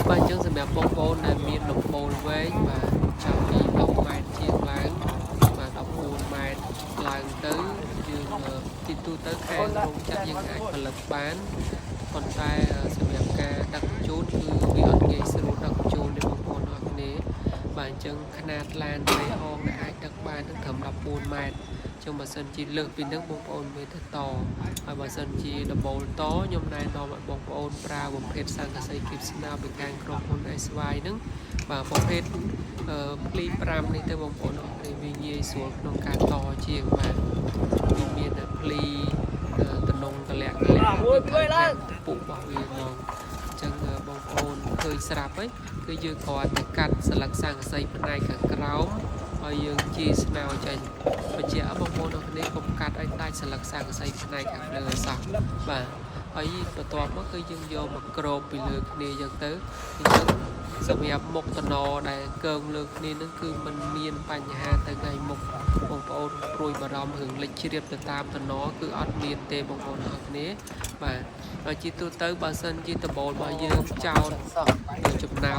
Bạn chân sẽ mẹp bông bồn này miên độc bồn với và trong khi đọc mạch chiên láng mà đọc buồn mạch làng tới dương tin tu tới khang rung chắc dân ai phần lực bán còn tay sẽ mẹp ca đặc chốn cứ vì ẩn gây sự đặc chốn để bông bồn hoặc nế bạn chân khăn lan lấy hong để ai đặc ban thức thầm đọc buồn mạch trong bà sân chỉ lượng vì nước bông ôn với thật to và bà sân chỉ là bầu tó nhom này nó mà bông ôn ra bông hết sang cái xây kịp sinh nào bị càng krop ôn này xoay nứng và bông hết pli pram này tới bông ôn để vì nhẹ xuống nó càng to chiềng mà vì miền là pli tận nông cái lẹ phụ bảo vì nó chẳng bông ôn hơi sạp ấy cứ như có thể cắt sẽ lắc sang xây bên này cả cáoហើយយើងជីស្មៅចេញបញ្ជាក់បងប្អូនអរគ្នាកុំកាត់ឲ្យដាច់ស្លឹកសាំងសីផ្នែកខាងលើឲ្យសោះបាទហើយបន្ទាប់មកគឺយើងយកមកក្របពីលើគ្នាអញ្ចឹងទៅអញ្ចឹងសម្រាប់មុខតំណដែលកើងលើគ្នានឹងគឺมันមានបញ្ហាទៅថ្ងៃមុខបងប្អូនព្រួយបារម្ភរឿងលេចជ្រាបទៅតាមតំណគឺអត់មានទេបងប្អូនអរគ្នាបាទហើយជាទូទៅបើសិនជាតបលរបស់យើងចោលចំណោ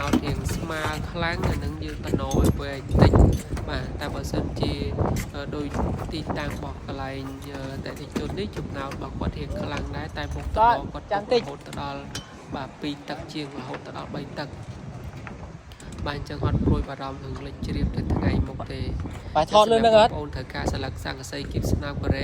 ទរៀងស្មើខ្លាំងអានឹងយើងតំណឲ្យពេលតិចបាទតែបើសិនជាដោយទីតាំងរបស់កន្លែងតែទីជននេះចំណោទរបស់គាត់រៀងខ្លាំងដែរតែមុខតំណគាត់ចាំតិចរហូតដល់បាទ2ទឹកជាងរហូតដល់3ទឹកបាទអញ្ចឹងអត់ព្រួយបារម្ភរឿងលេចជ្រាបទៅថ្ងៃមុខទេបាទថតលើនឹងអត់បងប្អូនត្រូវការស្លឹកស័ង្កសីគីបស្នាមកូរ៉េ